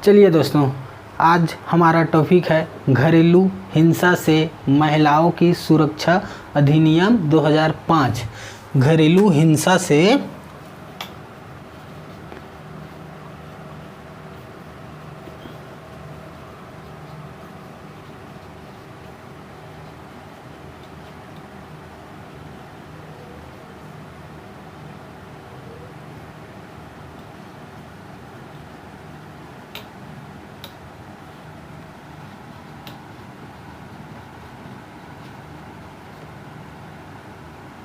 चलिए दोस्तों, आज हमारा टॉपिक है घरेलू हिंसा से महिलाओं की सुरक्षा अधिनियम 2005। घरेलू हिंसा से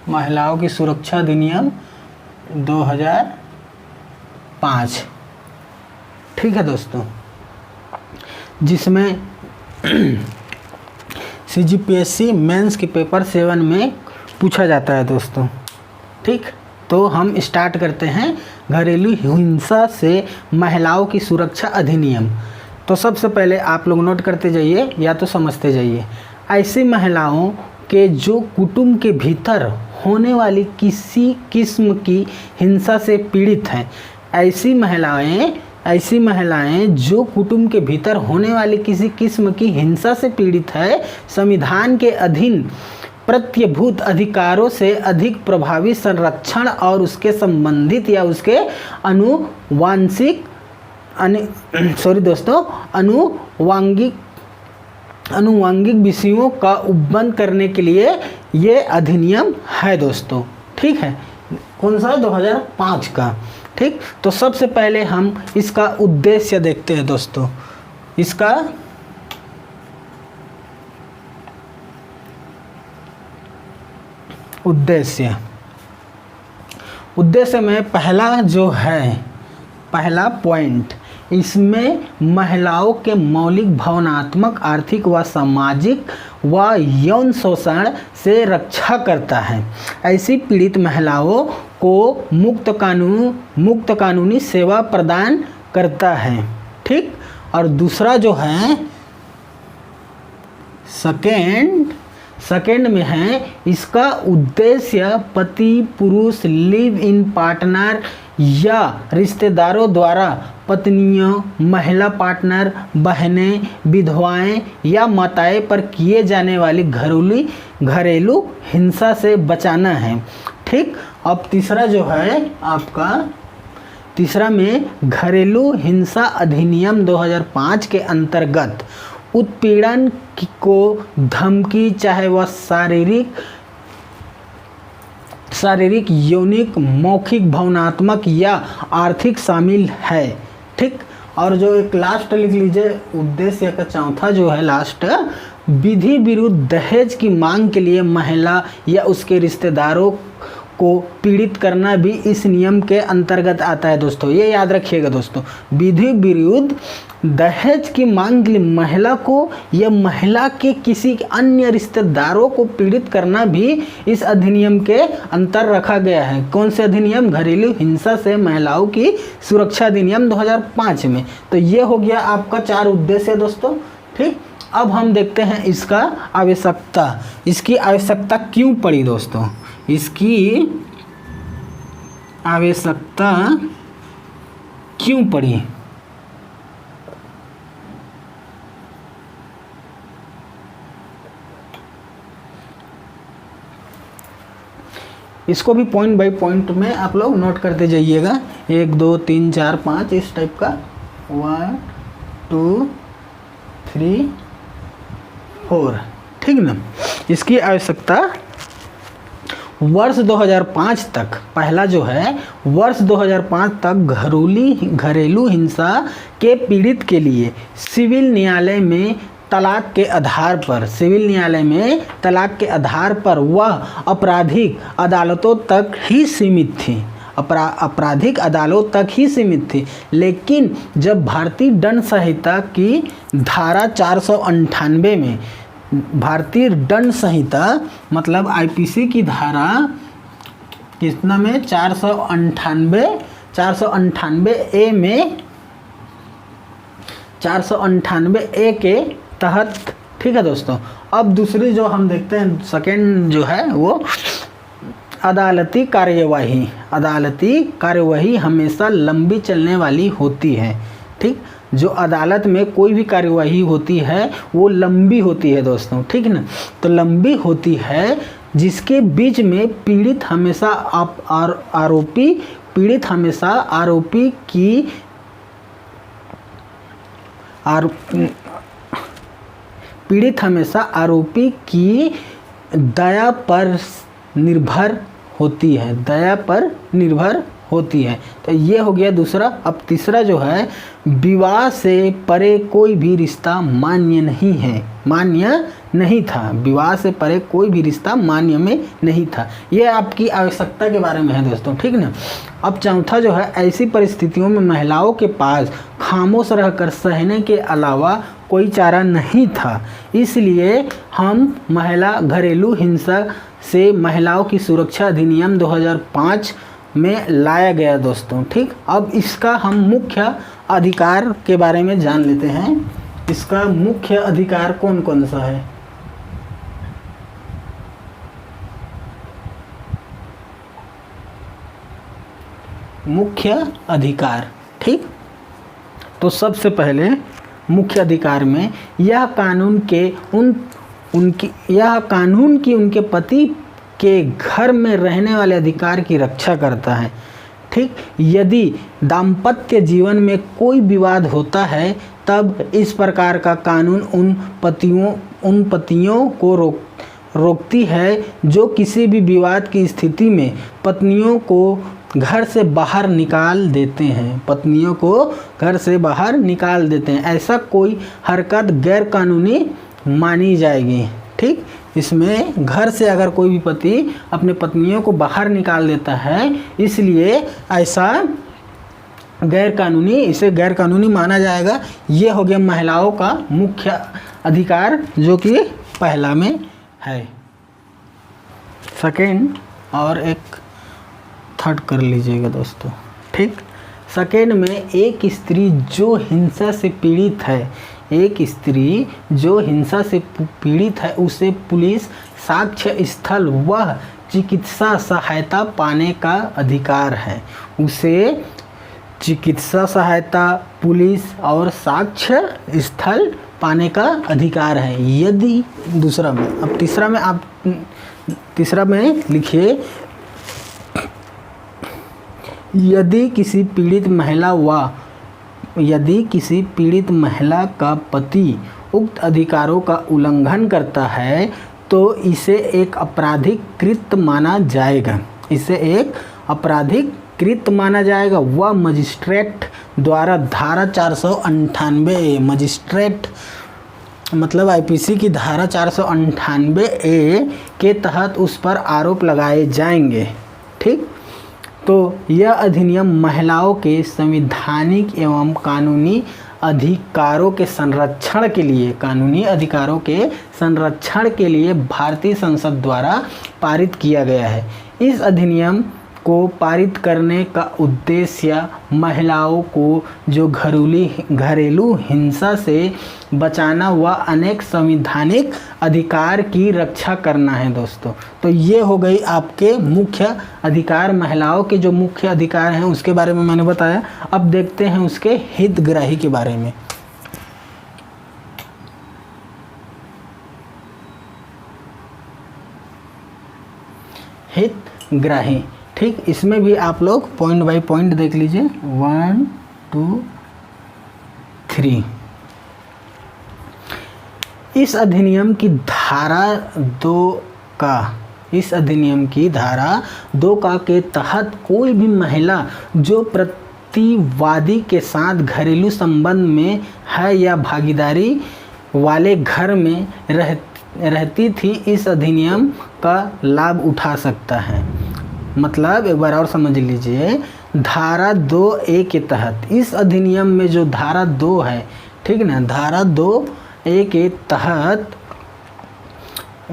महिलाओं की सुरक्षा अधिनियम 2005। ठीक है दोस्तों, जिसमें CGPSC मेंस के पेपर 7 में पूछा जाता है दोस्तों। ठीक, तो हम स्टार्ट करते हैं घरेलू हिंसा से महिलाओं की सुरक्षा अधिनियम। तो सबसे पहले आप लोग नोट करते जाइए या तो समझते जाइए। ऐसी महिलाओं के जो कुटुंब के भीतर होने वाली किसी किस्म की हिंसा से पीड़ित हैं, ऐसी महिलाएं जो कुटुंब के भीतर होने वाली किसी किस्म की हिंसा से पीड़ित है, संविधान के अधीन प्रत्यभूत अधिकारों से अधिक प्रभावी संरक्षण और उसके संबंधित या उसके अनुवांगिक विषयों का उपबंध करने के लिए ये अधिनियम है दोस्तों। ठीक है, कौन सा? 2005 का। ठीक, तो सबसे पहले हम इसका उद्देश्य देखते हैं दोस्तों। इसका उद्देश्य में पहला पॉइंट, इसमें महिलाओं के मौलिक भावनात्मक, आर्थिक व सामाजिक व यौन शोषण से रक्षा करता है। ऐसी पीड़ित महिलाओं को मुक्त कानूनी सेवा प्रदान करता है। ठीक, और दूसरा जो है सेकेंड में है, इसका उद्देश्य पति पुरुष लिव इन पार्टनर या रिश्तेदारों द्वारा पत्नियों, महिला पार्टनर, बहनें, विधवाएं या माताएं पर किए जाने वाली घरेलू हिंसा से बचाना है। ठीक, अब तीसरा जो है आपका, तीसरा में घरेलू हिंसा अधिनियम 2005 के अंतर्गत उत्पीड़न को धमकी, चाहे वह शारीरिक, यौनिक, मौखिक, भावनात्मक या आर्थिक शामिल है। ठीक, और जो एक लास्ट लिख लीजिए, उद्देश्य का चौथा जो है लास्ट, विधि विरुद्ध दहेज की मांग के लिए महिला या उसके रिश्तेदारों को पीड़ित करना भी इस नियम के अंतर्गत आता है दोस्तों। ये याद रखिएगा दोस्तों, विधि विरुद्ध दहेज की मांग के लिए महिला को या महिला के किसी अन्य रिश्तेदारों को पीड़ित करना भी इस अधिनियम के अंतर रखा गया है। कौन से अधिनियम? घरेलू हिंसा से महिलाओं की सुरक्षा अधिनियम 2005 में। तो ये हो गया आपका 4 उद्देश्य दोस्तों। ठीक, अब हम देखते हैं इसका आवश्यकता। इसकी आवश्यकता क्यों पड़ी दोस्तों? इसकी आवश्यकता क्यों पड़ी? इसको भी पॉइंट बाय पॉइंट में आप लोग नोट करते जाइएगा। 1 2 3 4 5 इस टाइप का, 1 2 3 4। ठीक ना। इसकी आवश्यकता वर्ष 2005 तक, पहला जो है वर्ष 2005 तक घरेलू हिंसा के पीड़ित के लिए सिविल न्यायालय में तलाक के आधार पर वह आपराधिक अदालतों तक ही सीमित थी। लेकिन जब भारतीय दंड संहिता की धारा 498 में, भारतीय दंड संहिता मतलब IPC की धारा कितना में, 498A में, 498A के तहत। ठीक है दोस्तों। अब दूसरी जो हम देखते हैं, सेकेंड जो है वो अदालती कार्यवाही हमेशा लंबी चलने वाली होती है। ठीक। जो अदालत में कोई भी कार्यवाही होती है वो लंबी होती है दोस्तों, ठीक ना। तो लंबी होती है जिसके बीच में पीड़ित हमेशा आरोपी की दया पर निर्भर होती है। तो ये हो गया दूसरा। अब तीसरा जो है, विवाह से परे कोई भी रिश्ता मान्य नहीं था। विवाह से परे कोई भी रिश्ता मान्य में नहीं था। ये आपकी आवश्यकता के बारे में है दोस्तों, ठीक ना। अब चौथा जो है, ऐसी परिस्थितियों में महिलाओं के पास खामोश रहकर सहने के अलावा कोई चारा नहीं था। इसलिए हम महिला घरेलू हिंसा से महिलाओं की सुरक्षा अधिनियम 2005 में लाया गया दोस्तों, ठीक। अब इसका हम मुख्य अधिकार के बारे में जान लेते हैं। इसका मुख्य अधिकार कौन कौन सा है? मुख्य अधिकार, ठीक। तो सबसे पहले मुख्य अधिकार में यह कानून की उनके पति के घर में रहने वाले अधिकार की रक्षा करता है, ठीक। यदि दाम्पत्य जीवन में कोई विवाद होता है तब इस प्रकार का कानून उन पतियों को रोकती है जो किसी भी विवाद की स्थिति में पत्नियों को घर से बाहर निकाल देते हैं। ऐसा कोई हरकत गैर कानूनी मानी जाएगी, ठीक। इसमें घर से अगर कोई भी पति अपने पत्नियों को बाहर निकाल देता है, इसलिए ऐसा इसे गैर कानूनी माना जाएगा। ये हो गया महिलाओं का मुख्य अधिकार, जो कि पहला में है। सेकेंड और एक थर्ड कर लीजिएगा दोस्तों, ठीक। सेकेंड में एक स्त्री जो हिंसा से पीड़ित है उसे पुलिस साक्ष्य स्थल व चिकित्सा सहायता पाने का अधिकार है। उसे चिकित्सा सहायता, पुलिस और साक्ष्य स्थल पाने का अधिकार है। यदि दूसरा में, अब तीसरा में लिखिए, यदि किसी पीड़ित महिला का पति उक्त अधिकारों का उल्लंघन करता है तो इसे एक आपराधिक कृत्य माना जाएगा। वह मजिस्ट्रेट द्वारा धारा 498 मजिस्ट्रेट मतलब आईपीसी की धारा 498A के तहत उस पर आरोप लगाए जाएंगे, ठीक। तो यह अधिनियम महिलाओं के संवैधानिक एवं कानूनी अधिकारों के संरक्षण के लिए भारतीय संसद द्वारा पारित किया गया है। इस अधिनियम को पारित करने का उद्देश्य महिलाओं को जो घरेलू हिंसा से बचाना व अनेक संवैधानिक अधिकार की रक्षा करना है दोस्तों। तो ये हो गई आपके मुख्य अधिकार। महिलाओं के जो मुख्य अधिकार हैं उसके बारे में मैंने बताया। अब देखते हैं उसके हितग्राही के बारे में। हितग्राही, ठीक। इसमें भी आप लोग पॉइंट बाय पॉइंट देख लीजिए, 1 2 3। इस अधिनियम की धारा 2 के तहत कोई भी महिला जो प्रतिवादी के साथ घरेलू संबंध में है या भागीदारी वाले घर में रहती थी, इस अधिनियम का लाभ उठा सकता है। मतलब एक बार और समझ लीजिए, धारा 2A के तहत, इस अधिनियम में जो धारा 2 है, ठीक ना, धारा 2A के तहत,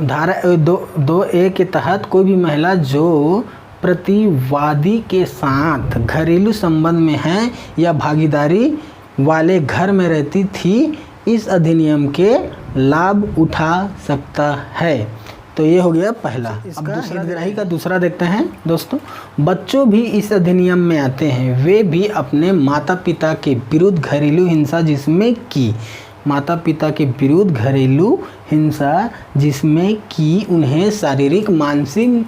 धारा 2A के तहत कोई भी महिला जो प्रतिवादी के साथ घरेलू संबंध में है या भागीदारी वाले घर में रहती थी, इस अधिनियम के लाभ उठा सकता है। तो ये हो गया पहला। अब हितग्राही का दूसरा देखते हैं दोस्तों। बच्चों भी इस अधिनियम में आते हैं, वे भी अपने माता पिता के विरुद्ध घरेलू हिंसा जिसमें कि माता पिता के विरुद्ध घरेलू हिंसा जिसमें कि उन्हें शारीरिक मानसिक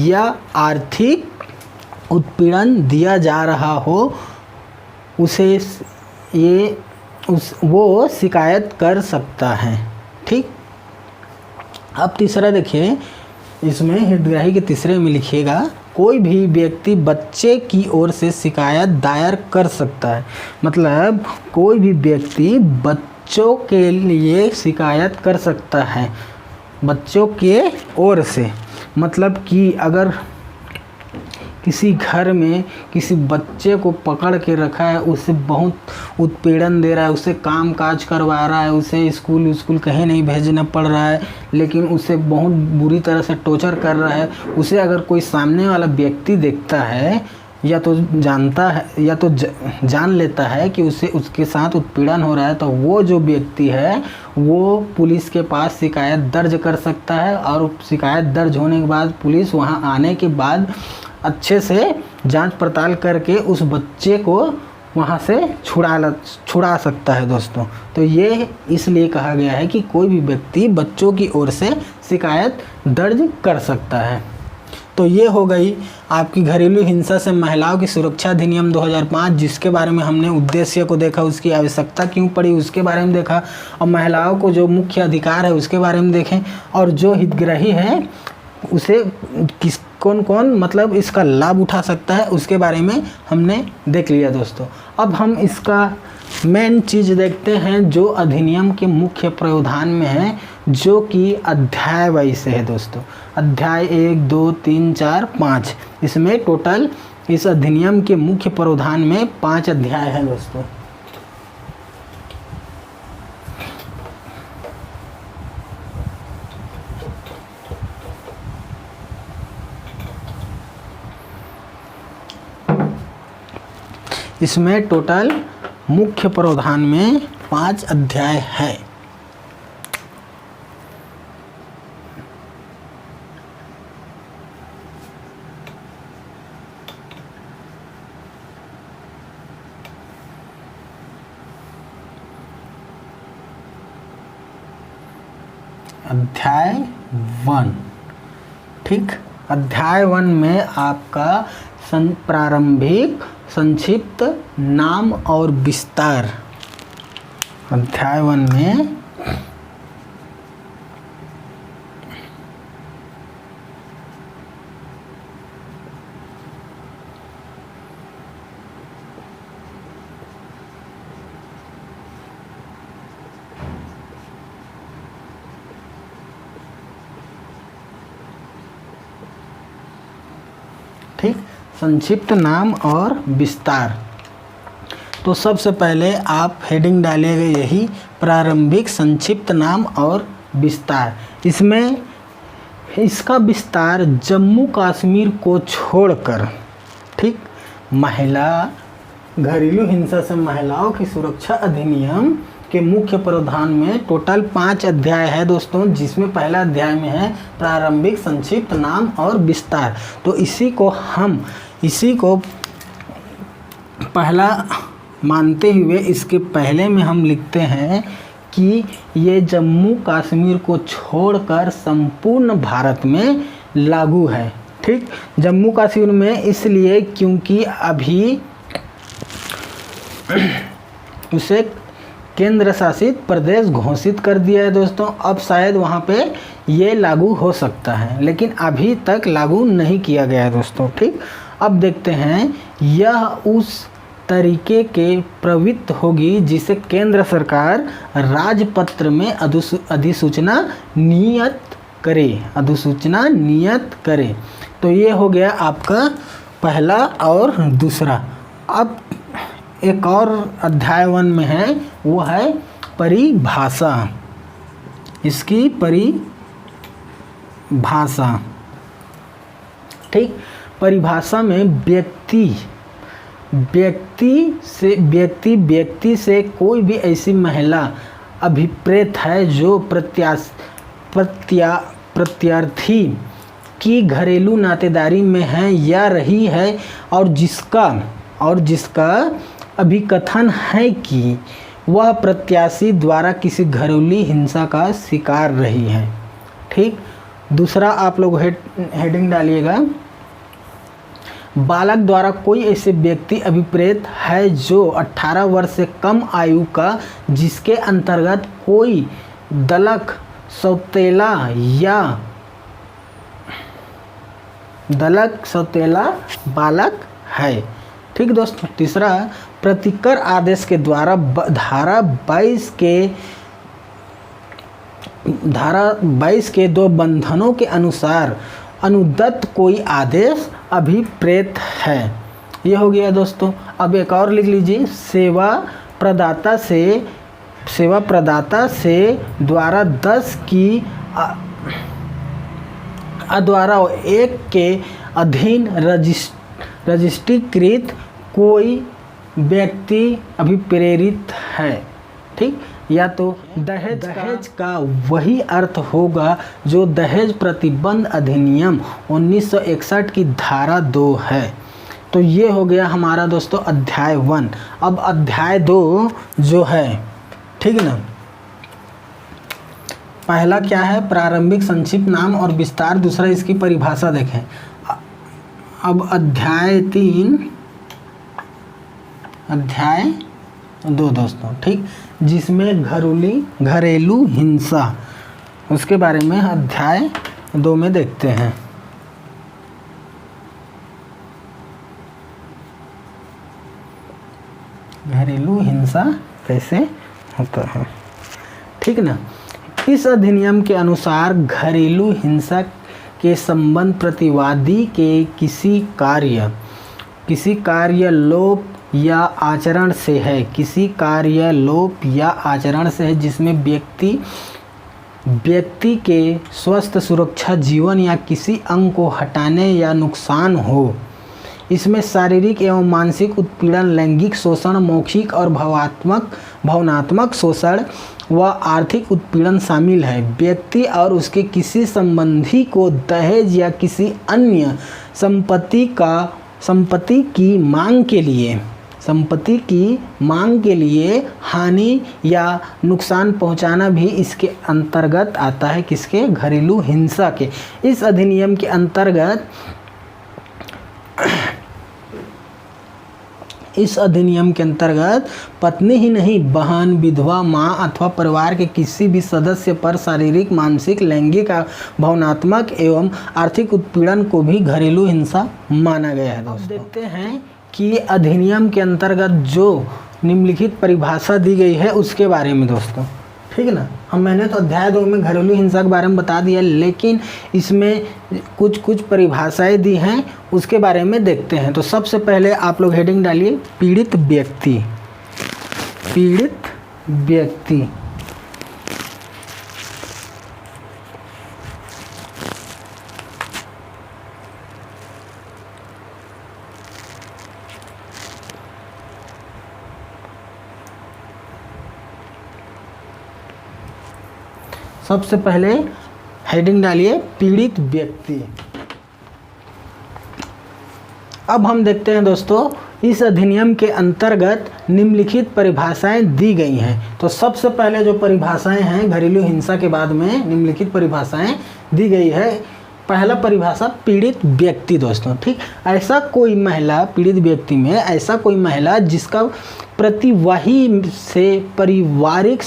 या आर्थिक उत्पीड़न दिया जा रहा हो उसे वो शिकायत कर सकता है। ठीक। अब तीसरा देखिए, इसमें हितग्राही के तीसरे में लिखिएगा, कोई भी व्यक्ति बच्चे की ओर से शिकायत दायर कर सकता है। मतलब कोई भी व्यक्ति बच्चों के लिए शिकायत कर सकता है, बच्चों के ओर से। मतलब कि अगर किसी घर में किसी बच्चे को पकड़ के रखा है, उसे बहुत उत्पीड़न दे रहा है, उसे काम काज करवा रहा है, उसे स्कूल कहीं नहीं भेजना पड़ रहा है, लेकिन उसे बहुत बुरी तरह से टॉर्चर कर रहा है, उसे अगर कोई सामने वाला व्यक्ति देखता है या तो जानता है या तो जान लेता है कि उसके साथ उत्पीड़न हो रहा है, तो वो जो व्यक्ति है वो पुलिस के पास शिकायत दर्ज कर सकता है। और शिकायत दर्ज होने के बाद पुलिस वहाँ आने के बाद अच्छे से जांच पड़ताल करके उस बच्चे को वहाँ से छुड़ा सकता है दोस्तों। तो ये इसलिए कहा गया है कि कोई भी व्यक्ति बच्चों की ओर से शिकायत दर्ज कर सकता है। तो ये हो गई आपकी घरेलू हिंसा से महिलाओं की सुरक्षा अधिनियम 2005, जिसके बारे में हमने उद्देश्य को देखा, उसकी आवश्यकता क्यों पड़ी उसके बारे में देखा, और महिलाओं को जो मुख्य अधिकार है उसके बारे में देखें, और जो हितग्राही है उसे कौन कौन मतलब इसका लाभ उठा सकता है उसके बारे में हमने देख लिया दोस्तों। अब हम इसका मेन चीज़ देखते हैं जो अधिनियम के मुख्य प्रावधान में है, जो कि अध्याय वाइज से है दोस्तों। अध्याय 1, 2, 3, 4, 5, इसमें टोटल इस अधिनियम के मुख्य प्रावधान में 5 अध्याय हैं दोस्तों। इसमें टोटल मुख्य प्रावधान में 5 अध्याय है। अध्याय 1, ठीक। अध्याय 1 में आपका प्रारंभिक संक्षिप्त नाम और विस्तार। अध्याय 1 में ठीक, संक्षिप्त नाम और विस्तार। तो सबसे पहले आप हेडिंग डालिएगा यही, प्रारंभिक संक्षिप्त नाम और विस्तार। इसमें इसका विस्तार जम्मू कश्मीर को छोड़कर, ठीक, घरेलू हिंसा से महिलाओं की सुरक्षा अधिनियम के मुख्य प्रावधान में टोटल 5 अध्याय है दोस्तों, जिसमें पहला अध्याय में है प्रारंभिक संक्षिप्त नाम और विस्तार। तो इसी को पहला मानते हुए इसके पहले में हम लिखते हैं कि ये जम्मू कश्मीर को छोड़कर संपूर्ण भारत में लागू है। ठीक, जम्मू कश्मीर में इसलिए क्योंकि अभी उसे केंद्र शासित प्रदेश घोषित कर दिया है दोस्तों। अब शायद वहाँ पे ये लागू हो सकता है, लेकिन अभी तक लागू नहीं किया गया है दोस्तों। ठीक, अब देखते हैं यह उस तरीके के प्रवृत्त होगी जिसे केंद्र सरकार राजपत्र में अधिसूचना नियत करे। तो ये हो गया आपका पहला और दूसरा। अब एक और अध्याय 1 में है, वो है परिभाषा। इसकी परिभाषा, ठीक, परिभाषा में व्यक्ति से कोई भी ऐसी महिला अभिप्रेत है जो प्रत्यार्थी की घरेलू नातेदारी में है या रही है और जिसका अभिकथन है कि वह प्रत्याशी द्वारा किसी घरेलू हिंसा का शिकार रही है। ठीक, दूसरा आप लोग हेडिंग डालिएगा, बालक द्वारा कोई ऐसे व्यक्ति अभिप्रेत है जो 18 वर्ष से कम आयु का, जिसके अंतर्गत कोई दलक सौतेला बालक है। ठीक दोस्तों, तीसरा प्रतिकर आदेश के द्वारा धारा 22 के दो बंधनों के अनुसार अनुदत्त कोई आदेश अभिप्रेत है। ये हो गया दोस्तों। अब एक और लिख लीजिए, सेवा प्रदाता से द्वारा 10 की द्वारा 1 के अधीन रजिस्ट्रीकृत कोई व्यक्ति अभिप्रेरित है। ठीक, या तो दहेज का वही अर्थ होगा जो दहेज प्रतिबंध अधिनियम 1961 की धारा 2 है। तो ये हो गया हमारा दोस्तों अध्याय 1। अब अध्याय 2 जो है, ठीक ना, पहला क्या है, प्रारंभिक संक्षिप्त नाम और विस्तार, दूसरा इसकी परिभाषा देखें। अब अध्याय 2 दोस्तों, ठीक, जिसमें घरेलू हिंसा, उसके बारे में अध्याय 2 में देखते हैं। घरेलू हिंसा कैसे होता है, ठीक ना। इस अधिनियम के अनुसार घरेलू हिंसा के संबंध प्रतिवादी के किसी कार्यलोप या आचरण से है, जिसमें व्यक्ति के स्वस्थ, सुरक्षा, जीवन या किसी अंग को हटाने या नुकसान हो। इसमें शारीरिक एवं मानसिक उत्पीड़न, लैंगिक शोषण, मौखिक और भावनात्मक शोषण व आर्थिक उत्पीड़न शामिल है। व्यक्ति और उसके किसी संबंधी को दहेज या किसी अन्य संपत्ति की मांग के लिए हानि या नुकसान पहुंचाना भी इसके अंतर्गत आता है। किसके? घरेलू हिंसा के। इस अधिनियम के अंतर्गत पत्नी ही नहीं, बहन, विधवा, माँ अथवा परिवार के किसी भी सदस्य पर शारीरिक, मानसिक, लैंगिक, भावनात्मक एवं आर्थिक उत्पीड़न को भी घरेलू हिंसा माना गया है। दोस्तों देखते हैं कि अधिनियम के अंतर्गत जो निम्नलिखित परिभाषा दी गई है उसके बारे में दोस्तों, ठीक है ना। मैंने तो अध्याय 2 में घरेलू हिंसा के बारे में बता दिया, लेकिन इसमें कुछ परिभाषाएं दी हैं, उसके बारे में देखते हैं। तो सबसे पहले आप लोग हेडिंग डालिए, पीड़ित व्यक्ति। सबसे पहले हेडिंग डालिए, पीड़ित व्यक्ति। अब हम देखते हैं दोस्तों, इस अधिनियम के अंतर्गत निम्नलिखित परिभाषाएं दी गई हैं। तो सबसे पहले जो परिभाषाएं हैं घरेलू हिंसा के बाद में निम्नलिखित परिभाषाएं दी गई है। पहला परिभाषा, पीड़ित व्यक्ति दोस्तों, ठीक। ऐसा कोई महिला, पीड़ित व्यक्ति में ऐसा कोई महिला जिसका प्रतिवाही से पारिवारिक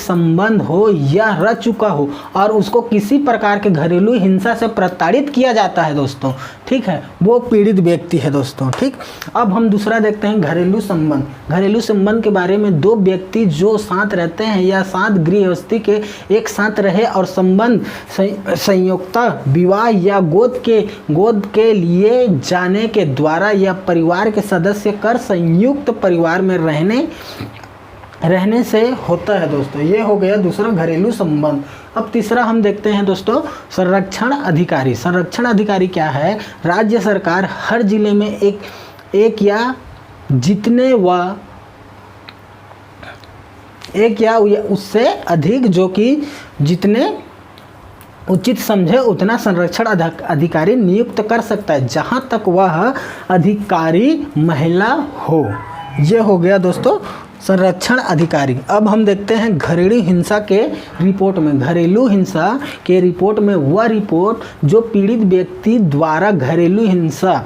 संबंध हो या रह चुका हो और उसको किसी प्रकार के घरेलू हिंसा से प्रताड़ित किया जाता है दोस्तों, ठीक है, वो पीड़ित व्यक्ति है दोस्तों, ठीक। अब हम दूसरा देखते हैं, घरेलू संबंध। घरेलू संबंध के बारे में दो व्यक्ति जो साथ रहते हैं या साथ गृहस्थी के एक साथ रहे और संबंध संयुक्त विवाह या गोद के लिए जाने के द्वारा या परिवार के सदस्य कर संयुक्त परिवार में रहने से होता है दोस्तों। ये हो गया दूसरा घरेलू संबंध। अब तीसरा हम देखते हैं दोस्तों, संरक्षण अधिकारी। संरक्षण अधिकारी क्या है? राज्य सरकार हर जिले में एक या जितने व एक या उससे अधिक जो कि जितने उचित समझे उतना संरक्षण अधिकारी नियुक्त कर सकता है, जहां तक वह अधिकारी महिला हो। ये हो गया दोस्तों संरक्षण अधिकारी। अब हम देखते हैं घरेलू हिंसा के रिपोर्ट में। घरेलू हिंसा के रिपोर्ट में वह रिपोर्ट जो पीड़ित व्यक्ति द्वारा घरेलू हिंसा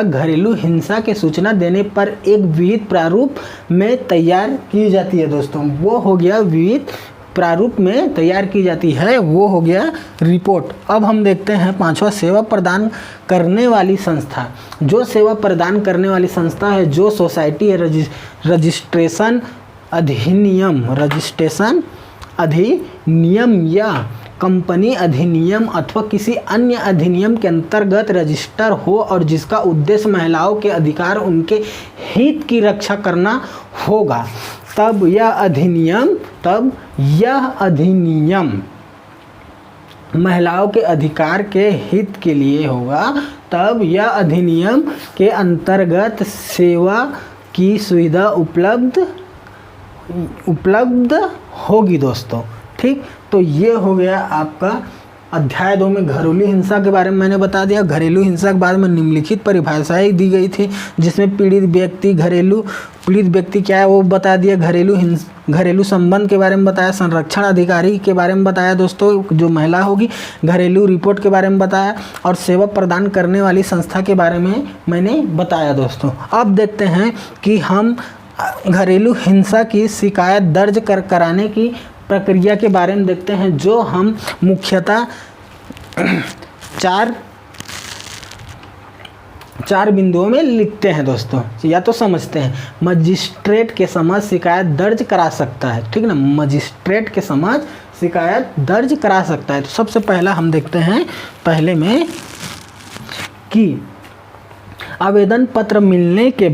घरेलू हिंसा के सूचना देने पर एक विहित प्रारूप में तैयार की जाती है दोस्तों। वो हो गया विहित प्रारूप में तैयार की जाती है, वो हो गया रिपोर्ट। अब हम देखते हैं पांचवा, सेवा प्रदान करने वाली संस्था। जो सेवा प्रदान करने वाली संस्था है, जो सोसाइटी है, रजिस्ट्रेशन अधिनियम या कंपनी अधिनियम अथवा किसी अन्य अधिनियम के अंतर्गत रजिस्टर हो और जिसका उद्देश्य महिलाओं के अधिकार उनके हित की रक्षा करना होगा, तब यह अधिनियम महिलाओं के अधिकार के हित के लिए होगा। तब यह अधिनियम के अंतर्गत सेवा की सुविधा उपलब्ध होगी दोस्तों। ठीक, तो ये हो गया आपका अध्याय 2 में घरेलू हिंसा के बारे में मैंने बता दिया। घरेलू हिंसा के बाद में निम्नलिखित परिभाषाएं दी गई थी, जिसमें पीड़ित व्यक्ति क्या है वो बता दिया, घरेलू संबंध के बारे में बताया, संरक्षण अधिकारी के बारे में बताया दोस्तों जो महिला होगी, घरेलू रिपोर्ट के बारे में बताया और सेवा प्रदान करने वाली संस्था के बारे में मैंने बताया दोस्तों। अब देखते हैं कि हम घरेलू हिंसा की शिकायत दर्ज कराने की प्रक्रिया के बारे में देखते हैं, जो हम मुख्यतः चार बिंदुओं में लिखते हैं दोस्तों, या तो समझते हैं। मजिस्ट्रेट के समक्ष शिकायत दर्ज करा सकता है, ठीक ना, मजिस्ट्रेट के समक्ष शिकायत दर्ज करा सकता है। तो सबसे पहला हम देखते हैं पहले में कि आवेदन पत्र मिलने के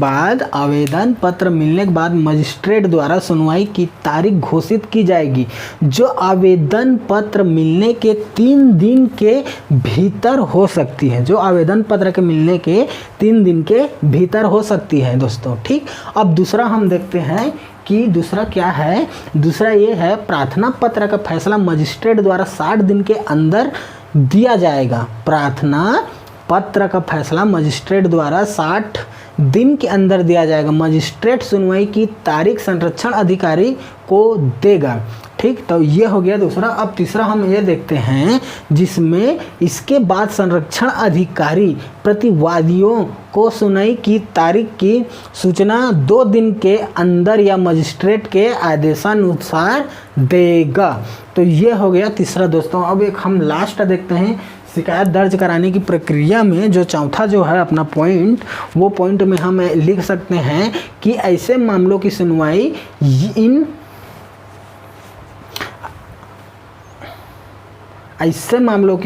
बाद मजिस्ट्रेट द्वारा सुनवाई की तारीख घोषित की जाएगी, जो आवेदन पत्र मिलने के 3 दिन के भीतर हो सकती है, जो आवेदन पत्र के मिलने के 3 दिन के भीतर हो सकती है दोस्तों। ठीक, अब दूसरा हम देखते हैं कि दूसरा क्या है। दूसरा ये है प्रार्थना पत्र का फैसला मजिस्ट्रेट द्वारा 60 दिन के अंदर दिया जाएगा। प्रार्थना पत्र का फैसला मजिस्ट्रेट द्वारा 60 दिन के अंदर दिया जाएगा। मजिस्ट्रेट सुनवाई की तारीख संरक्षण अधिकारी को देगा। ठीक, तो ये हो गया दूसरा। अब तीसरा हम ये देखते हैं, जिसमें इसके बाद संरक्षण अधिकारी प्रतिवादियों को सुनवाई की तारीख की सूचना 2 दिन के अंदर या मजिस्ट्रेट के आदेशानुसार देगा। तो ये हो गया तीसरा दोस्तों। अब एक हम लास्ट देखते हैं, शिकायत दर्ज कराने की प्रक्रिया में जो चौथा जो है अपना पॉइंट, वो पॉइंट में हम लिख सकते हैं कि ऐसे मामलों की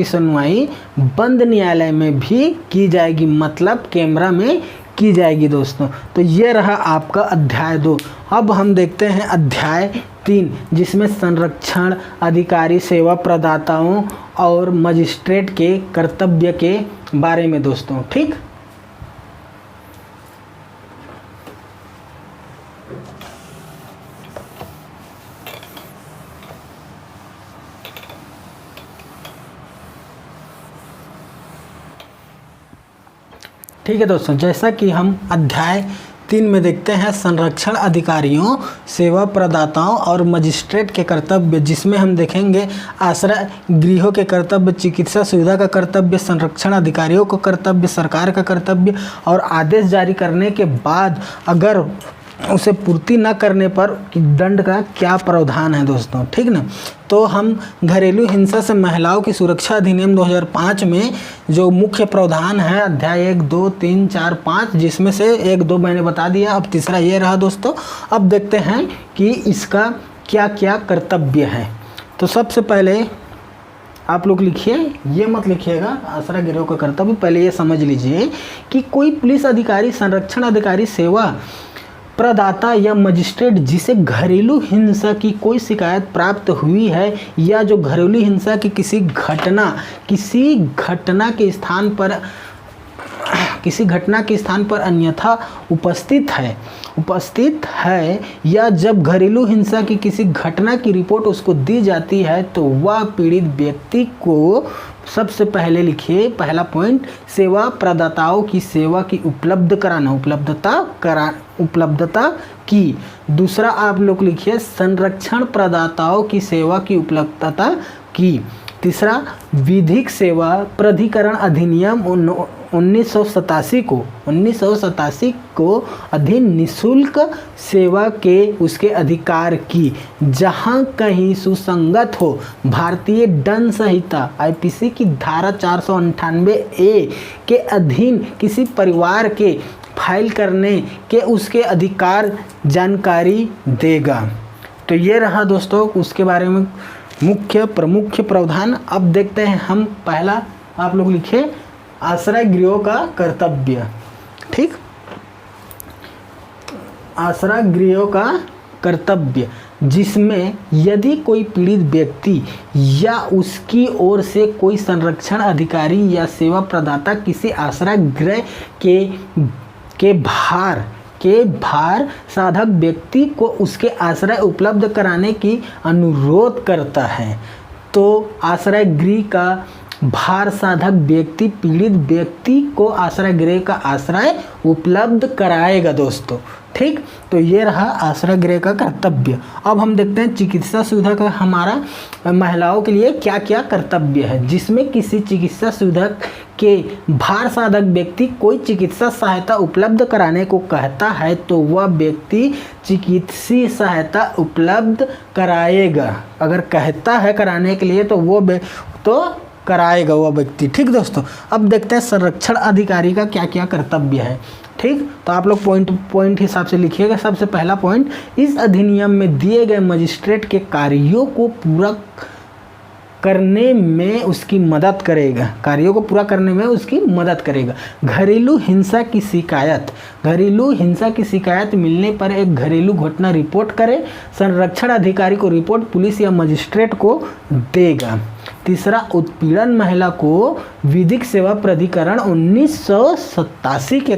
सुनवाई बंद न्यायालय में भी की जाएगी, मतलब कैमरा में की जाएगी दोस्तों। तो ये रहा आपका अध्याय 2। अब हम देखते हैं अध्याय 3, जिसमें संरक्षण अधिकारी, सेवा प्रदाताओं और मजिस्ट्रेट के कर्तव्य के बारे में दोस्तों। ठीक, ठीक है दोस्तों, जैसा कि हम अध्याय 3 में देखते हैं संरक्षण अधिकारियों, सेवा प्रदाताओं और मजिस्ट्रेट के कर्तव्य, जिसमें हम देखेंगे आश्रय गृहों के कर्तव्य, चिकित्सा सुविधा का कर्तव्य, संरक्षण अधिकारियों का कर्तव्य, सरकार का कर्तव्य और आदेश जारी करने के बाद अगर उसे पूर्ति न करने पर दंड का क्या प्रावधान है दोस्तों। ठीक ना, तो हम घरेलू हिंसा से महिलाओं की सुरक्षा अधिनियम 2005 में जो मुख्य प्रावधान है अध्याय 1, 2, 3, 4, 5, जिसमें से 1, 2 मैंने बता दिया। अब तीसरा ये रहा दोस्तों। अब देखते हैं कि इसका क्या क्या कर्तव्य है। तो सबसे पहले आप लोग लिखिए, ये मत लिखिएगा आश्रय गृह का कर्तव्य, पहले ये समझ लीजिए कि कोई पुलिस अधिकारी, संरक्षण अधिकारी, सेवा प्रदाता या मजिस्ट्रेट जिसे घरेलू हिंसा की कोई शिकायत प्राप्त हुई है या जो घरेलू हिंसा की किसी घटना के स्थान पर किसी घटना के स्थान पर अन्यथा उपस्थित है या जब घरेलू हिंसा की किसी घटना की रिपोर्ट उसको दी जाती है तो वह पीड़ित व्यक्ति को, सबसे पहले लिखिए पहला पॉइंट, सेवा प्रदाताओं की सेवा की उपलब्धता की। दूसरा आप लोग लिखिए संरक्षण प्रदाताओं की सेवा की उपलब्धता की। तीसरा, विधिक सेवा प्राधिकरण अधिनियम 1987 को अधीन निःशुल्क सेवा के उसके अधिकार की। जहां कहीं सुसंगत हो भारतीय दंड संहिता आईपीसी की धारा 498A के अधीन किसी परिवार के फाइल करने के उसके अधिकार जानकारी देगा। तो ये रहा दोस्तों उसके बारे में प्रमुख प्रावधान। अब देखते हैं हम पहला, आप लोग लिखे आश्रय गृहों का कर्तव्य। ठीक, आश्रय गृहों का कर्तव्य, जिसमें यदि कोई पीड़ित व्यक्ति या उसकी ओर से कोई संरक्षण अधिकारी या सेवा प्रदाता किसी आश्रय गृह के भार साधक व्यक्ति को उसके आश्रय उपलब्ध कराने की अनुरोध करता है तो आश्रय गृह का भार साधक व्यक्ति पीड़ित व्यक्ति को आश्रय गृह का आश्रय उपलब्ध कराएगा दोस्तों। ठीक, तो ये रहा आश्रय गृह का कर्तव्य। अब हम देखते हैं चिकित्सा सुविधा का हमारा महिलाओं के लिए क्या क्या कर्तव्य है। जिसमें किसी चिकित्सा सुविधा के भार साधक व्यक्ति कोई चिकित्सा सहायता उपलब्ध कराने को कहता है तो वह व्यक्ति चिकित्सीय सहायता उपलब्ध कराएगा। अगर कहता है कराने के लिए तो कराएगा वह व्यक्ति। ठीक दोस्तों, अब देखते हैं संरक्षण अधिकारी का क्या क्या कर्तव्य है। ठीक, तो आप लोग पॉइंट हिसाब से लिखिएगा। सबसे पहला पॉइंट, इस अधिनियम में दिए गए मजिस्ट्रेट के कार्यों को पूरा करने में उसकी मदद करेगा। घरेलू हिंसा की शिकायत मिलने पर एक घरेलू घटना रिपोर्ट करे। संरक्षण अधिकारी को रिपोर्ट पुलिस या मजिस्ट्रेट को देगा। तीसरा, उत्पीड़न महिला को विधिक सेवा प्राधिकरण 1987 के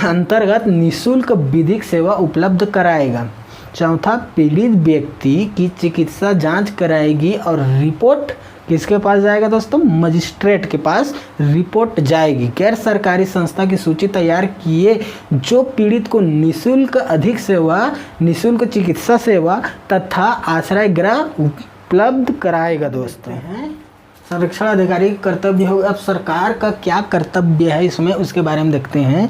अंतर्गत निःशुल्क विधिक सेवा उपलब्ध कराएगा। चौथा, पीड़ित व्यक्ति की चिकित्सा जांच कराएगी और रिपोर्ट किसके पास जाएगा दोस्तों? मजिस्ट्रेट के पास रिपोर्ट जाएगी। गैर सरकारी संस्था की सूची तैयार किए जो पीड़ित को निःशुल्क चिकित्सा सेवा तथा आश्रय गृह उपलब्ध कराएगा दोस्तों। संरक्षण अधिकारी का कर्तव्य हो। अब सरकार का क्या कर्तव्य है इसमें, उसके बारे में देखते हैं।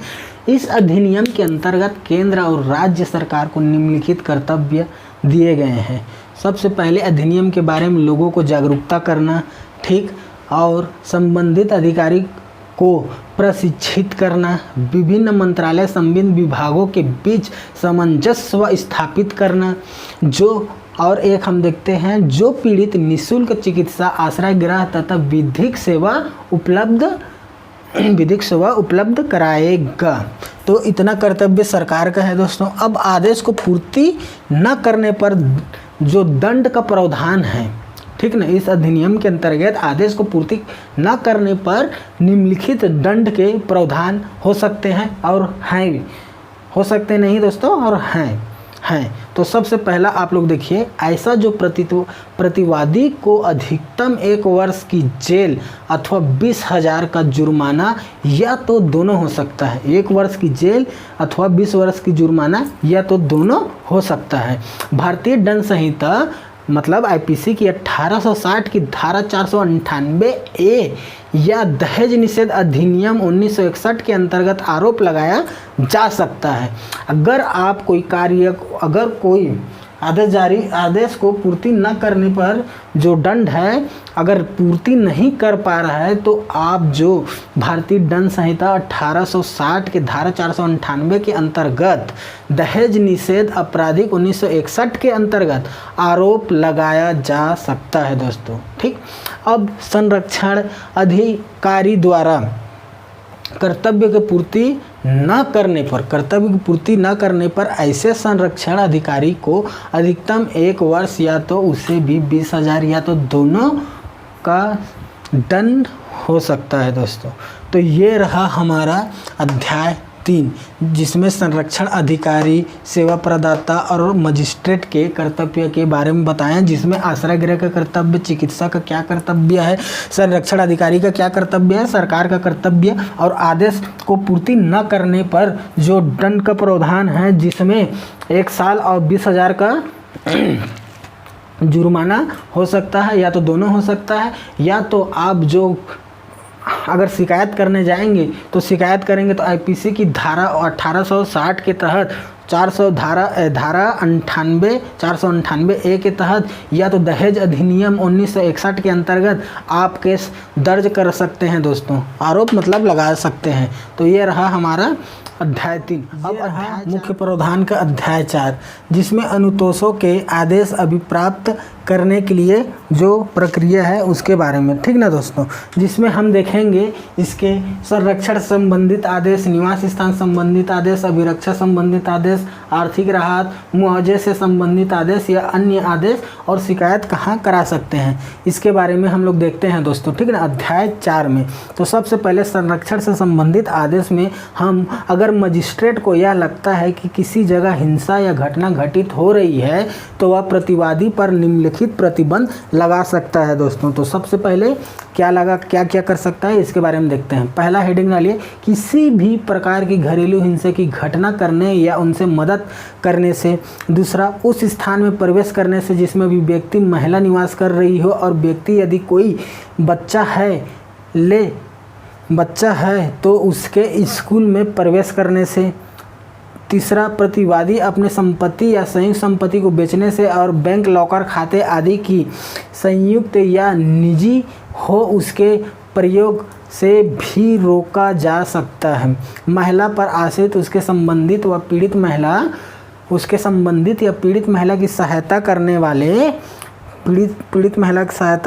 इस अधिनियम के अंतर्गत केंद्र और राज्य सरकार को निम्नलिखित कर्तव्य दिए गए हैं। सबसे पहले अधिनियम के बारे में लोगों को जागरूकता करना, ठीक, और संबंधित अधिकारी को प्रशिक्षित करना, विभिन्न मंत्रालय संबंधित विभागों के बीच सामंजस्य स्थापित करना। और एक हम देखते हैं, जो पीड़ित निःशुल्क चिकित्सा, आश्रय गृह तथा विधिक सेवा उपलब्ध कराएगा। तो इतना कर्तव्य सरकार का है दोस्तों। अब आदेश को पूर्ति न करने पर जो दंड का प्रावधान है, ठीक ना, इस अधिनियम के अंतर्गत आदेश को पूर्ति न करने पर निम्नलिखित दंड के प्रावधान हो सकते हैं और हैं, हो सकते नहीं दोस्तों, और हैं। तो सबसे पहला आप लोग देखिए, ऐसा जो प्रतिवादी को अधिकतम 1 वर्ष की जेल अथवा 20,000 का जुर्माना या तो दोनों हो सकता है। 1 वर्ष की जेल अथवा 20 वर्ष की जुर्माना या तो दोनों हो सकता है। भारतीय दंड संहिता मतलब आईपीसी की 1860 की धारा 498A या दहेज निषेध अधिनियम 1961 के अंतर्गत आरोप लगाया जा सकता है। अगर कोई आदेश को पूर्ति न करने पर जो दंड है, अगर पूर्ति नहीं कर पा रहा है तो आप जो भारतीय दंड संहिता 1860 के धारा 498 के अंतर्गत दहेज निषेध आपराधिक 1961 के अंतर्गत आरोप लगाया जा सकता है दोस्तों। ठीक, अब संरक्षण अधिकारी द्वारा कर्तव्य की पूर्ति न करने पर ऐसे संरक्षण अधिकारी को अधिकतम 1 वर्ष या तो उससे भी 20,000 या तो दोनों का दंड हो सकता है दोस्तों। तो ये रहा हमारा अध्याय 3, जिसमें संरक्षण अधिकारी, सेवा प्रदाता और मजिस्ट्रेट के कर्तव्य के बारे में बताया, जिसमें आश्रय गृह का कर्तव्य, चिकित्सा का क्या कर्तव्य है, संरक्षण अधिकारी का क्या कर्तव्य है, सरकार का कर्तव्य, और आदेश को पूर्ति न करने पर जो दंड का प्रावधान है, जिसमें 1 साल और 20,000 का जुर्माना हो सकता है, या तो दोनों हो सकता है, या तो आप जो अगर शिकायत करने जाएंगे तो शिकायत करेंगे तो आईपीसी की धारा 1860 के तहत 498 ए के तहत, या तो दहेज अधिनियम 1961 के अंतर्गत आप केस दर्ज कर सकते हैं दोस्तों, आरोप मतलब लगा सकते हैं। तो ये रहा हमारा अध्याय 3। अब रहा मुख्य प्रावधान का अध्याय 4, जिसमें अनुतोषों के आदेश अभिप्राप्त करने के लिए जो प्रक्रिया है उसके बारे में, ठीक ना दोस्तों, जिसमें हम देखेंगे इसके संरक्षण संबंधित आदेश, निवास स्थान संबंधित आदेश, अभिरक्षा संबंधित आदेश, आर्थिक राहत, मुआवजे से संबंधित आदेश या अन्य आदेश, और शिकायत कहाँ करा सकते हैं, इसके बारे में हम लोग देखते हैं दोस्तों, ठीक ना, अध्याय 4 में। तो सबसे पहले संरक्षण से संबंधित आदेश में हम अगर मजिस्ट्रेट को यह लगता है कि किसी जगह हिंसा या घटना घटित हो रही है तो वह प्रतिवादी पर निम्नलिखित प्रतिबंध लगा सकता है दोस्तों। तो सबसे पहले क्या कर सकता है इसके बारे में देखते हैं। पहला हेडिंग डालिए, किसी भी प्रकार की घरेलू हिंसा की घटना करने या उनसे मदद करने से। दूसरा, उस स्थान में प्रवेश करने से जिसमें भी व्यक्ति महिला निवास कर रही हो और व्यक्ति यदि कोई बच्चा है तो उसके स्कूल में प्रवेश करने से। तीसरा, प्रतिवादी अपने संपत्ति या संयुक्त संपत्ति को बेचने से और बैंक लॉकर खाते आदि की संयुक्त या निजी हो उसके प्रयोग से भी रोका जा सकता है। महिला पर आश्रित उसके संबंधित व पीड़ित महिला की सहायता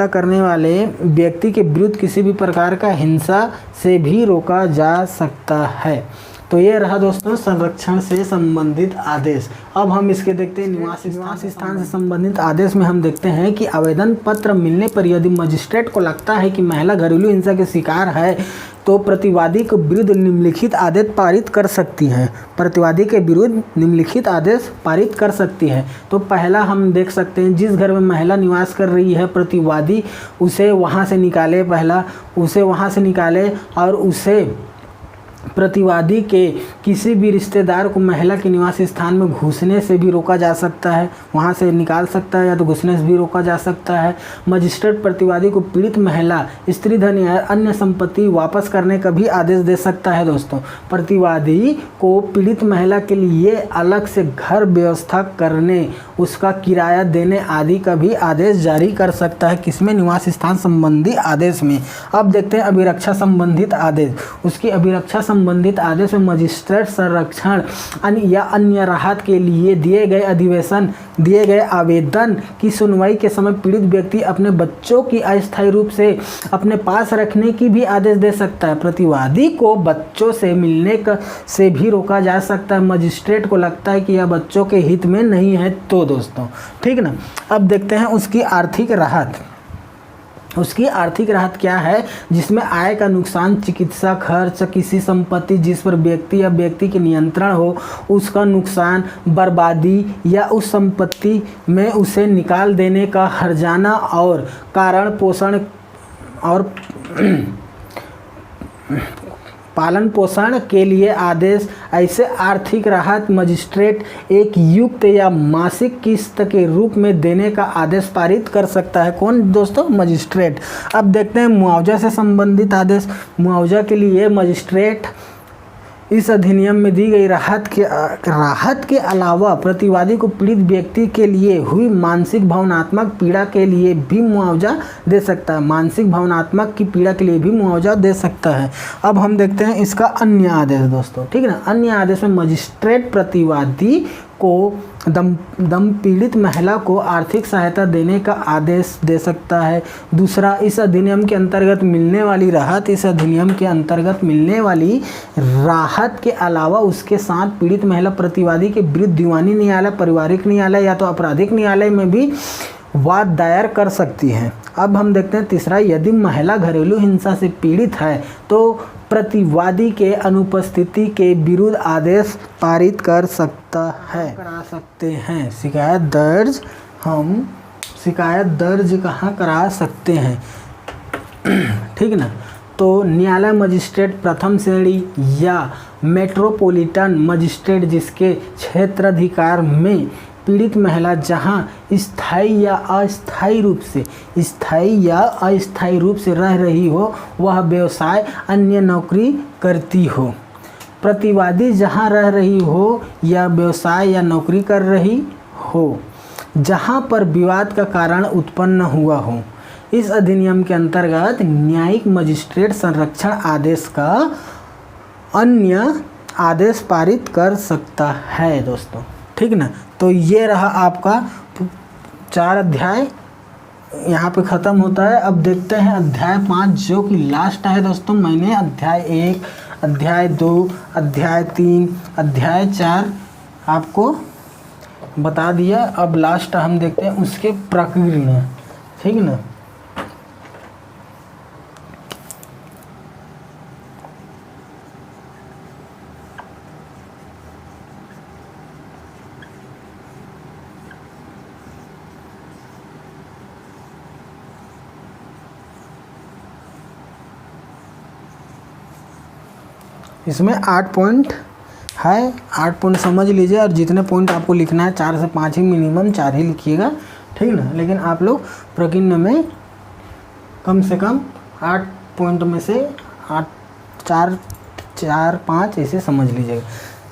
करने वाले व्यक्ति के विरुद्ध किसी भी प्रकार का हिंसा से भी रोका जा सकता है। तो ये रहा दोस्तों संरक्षण से संबंधित आदेश। अब हम इसके देखते हैं निवास स्थान से संबंधित आदेश में हम देखते हैं कि आवेदन पत्र मिलने पर यदि मजिस्ट्रेट को लगता है कि महिला घरेलू हिंसा के शिकार है तो प्रतिवादी के विरुद्ध निम्नलिखित आदेश पारित कर सकती है। तो पहला हम देख सकते हैं, जिस घर में महिला निवास कर रही है प्रतिवादी उसे वहाँ से निकाले और उसे प्रतिवादी के किसी भी रिश्तेदार को महिला के निवास स्थान में घुसने से भी रोका जा सकता है, वहां से निकाल सकता है या तो घुसने से भी रोका जा सकता है। मजिस्ट्रेट प्रतिवादी को पीड़ित महिला, स्त्री धन या अन्य संपत्ति वापस करने का भी आदेश दे सकता है दोस्तों। प्रतिवादी को पीड़ित महिला के लिए अलग से घर व्यवस्था करने, उसका किराया देने आदि का भी आदेश जारी कर सकता है, किसमें, निवास स्थान संबंधी आदेश में। अब देखते हैं अभिरक्षा संबंधित आदेश। उसकी अभिरक्षा संबंधित आदेश में मजिस्ट्रेट संरक्षण या अन्य राहत के लिए दिए गए आवेदन की सुनवाई के समय पीड़ित व्यक्ति अपने बच्चों की अस्थायी रूप से अपने पास रखने की भी आदेश दे सकता है। प्रतिवादी को बच्चों से मिलने से भी रोका जा सकता है, मजिस्ट्रेट को लगता है कि यह बच्चों के हित में नहीं है तो दोस्तों, ठीक ना। अब देखते हैं उसकी आर्थिक राहत क्या है, जिसमें आय का नुकसान, चिकित्सा खर्च, किसी संपत्ति जिस पर व्यक्ति या व्यक्ति के नियंत्रण हो उसका नुकसान, बर्बादी या उस संपत्ति में उसे निकाल देने का हर्जाना और कारण पोषण और पालन पोषण के लिए आदेश। ऐसे आर्थिक राहत मजिस्ट्रेट एक युक्त या मासिक किस्त के रूप में देने का आदेश पारित कर सकता है। कौन दोस्तों? मजिस्ट्रेट। अब देखते हैं मुआवजा से संबंधित आदेश। मुआवजा के लिए मजिस्ट्रेट इस अधिनियम में दी गई राहत के अलावा प्रतिवादी को पीड़ित व्यक्ति के लिए हुई मानसिक भावनात्मक पीड़ा के लिए भी मुआवजा दे सकता है। मानसिक भावनात्मक की पीड़ा के लिए भी मुआवजा दे सकता है। अब हम देखते हैं इसका अन्य आदेश दोस्तों, ठीक है ना। अन्य आदेश में मजिस्ट्रेट प्रतिवादी को दम पीड़ित महिला को आर्थिक सहायता देने का आदेश दे सकता है। दूसरा, इस अधिनियम के अंतर्गत मिलने वाली राहत के अलावा उसके साथ पीड़ित महिला प्रतिवादी के विरुद्ध दीवानी न्यायालय, पारिवारिक न्यायालय या तो आपराधिक न्यायालय में भी वाद दायर कर सकती है। अब हम देखते हैं तीसरा, यदि महिला घरेलू हिंसा से पीड़ित है तो प्रतिवादी के अनुपस्थिति के विरुद्ध आदेश पारित कर सकता है, करा सकते हैं। शिकायत दर्ज कहाँ करा सकते हैं, ठीक ना। तो न्यायालय मजिस्ट्रेट प्रथम श्रेणी या मेट्रोपॉलिटन मजिस्ट्रेट जिसके क्षेत्राधिकार में पीड़ित महिला जहां स्थायी या अस्थायी रूप से रह रही हो, वह व्यवसाय अन्य नौकरी करती हो। प्रतिवादी जहां रह रही हो या व्यवसाय या नौकरी कर रही हो, जहां पर विवाद का कारण उत्पन्न हुआ हो। इस अधिनियम के अंतर्गत न्यायिक मजिस्ट्रेट संरक्षण आदेश का अन्य आदेश पारित कर सकता है दोस्तों, ठीक ना। तो ये रहा आपका 4 अध्याय, यहाँ पे ख़त्म होता है। अब देखते हैं अध्याय 5 जो कि लास्ट है दोस्तों। मैंने अध्याय 1, अध्याय 2, अध्याय 3, अध्याय 4 आपको बता दिया। अब लास्ट हम देखते हैं उसके प्रक्रिया, ठीक ना। इसमें 8 पॉइंट है, 8 पॉइंट समझ लीजिए, और जितने पॉइंट आपको लिखना है 4 से 5 ही, मिनिमम 4 ही लिखिएगा, ठीक ना। लेकिन आप लोग प्रकीर्ण में कम से कम 8 पॉइंट में से 4-5 ऐसे समझ लीजिएगा।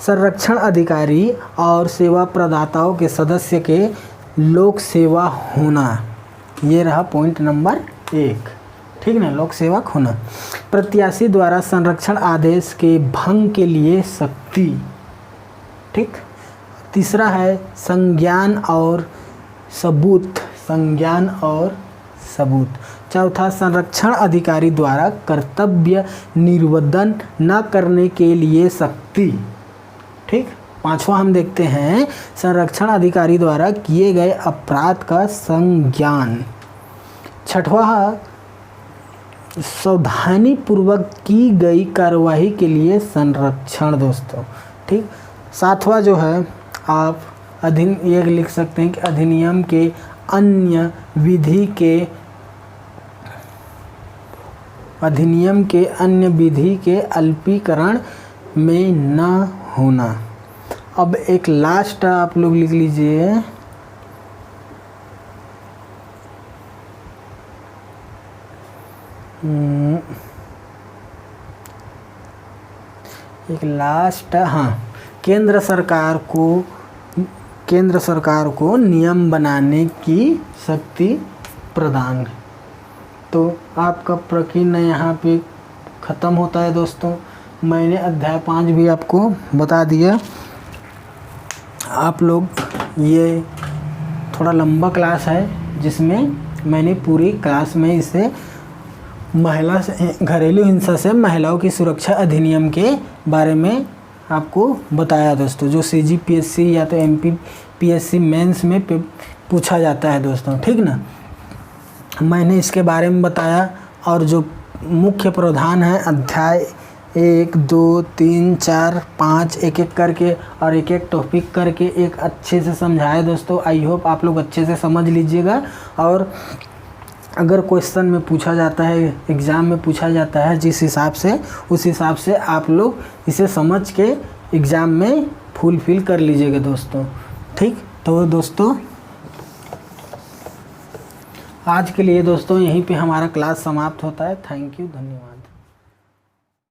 संरक्षण अधिकारी और सेवा प्रदाताओं के सदस्य के लोक सेवा होना, ये रहा पॉइंट नंबर 1, ठीक ना, लोक सेवक होना। प्रत्याशी द्वारा संरक्षण आदेश के भंग के लिए शक्ति, ठीक। तीसरा है संज्ञान और सबूत। चौथा, संरक्षण अधिकारी द्वारा कर्तव्य निर्वहन न करने के लिए शक्ति, ठीक। पांचवा हम देखते हैं संरक्षण अधिकारी द्वारा किए गए अपराध का संज्ञान। छठवां, सावधानी पूर्वक की गई कार्यवाही के लिए संरक्षण दोस्तों, ठीक। सातवां जो है आप ये लिख सकते हैं कि अधिनियम के अन्य विधि के अल्पीकरण में न होना। अब एक लास्ट आप लोग लिख लीजिए, एक लास्ट, हाँ, केंद्र सरकार को नियम बनाने की शक्ति प्रदान। तो आपका प्रकीर्ण यहाँ पे ख़त्म होता है दोस्तों। मैंने अध्याय 5 भी आपको बता दिया। आप लोग, ये थोड़ा लंबा क्लास है जिसमें मैंने पूरी क्लास में इसे घरेलू हिंसा से महिलाओं की सुरक्षा अधिनियम के बारे में आपको बताया दोस्तों, जो CGPSC या तो MPPSC मेंस में पूछा जाता है दोस्तों, ठीक ना। मैंने इसके बारे में बताया, और जो मुख्य प्रावधान है अध्याय 1, 2, 3, 4, 5 एक एक करके और एक एक टॉपिक करके एक अच्छे से समझाया दोस्तों। आई होप आप लोग अच्छे से समझ लीजिएगा। और अगर क्वेश्चन में पूछा जाता है, एग्ज़ाम में पूछा जाता है जिस हिसाब से, उस हिसाब से आप लोग इसे समझ के एग्ज़ाम में फुलफिल कर लीजिएगा दोस्तों, ठीक। तो दोस्तों आज के लिए दोस्तों यहीं पे हमारा क्लास समाप्त होता है। थैंक यू, धन्यवाद।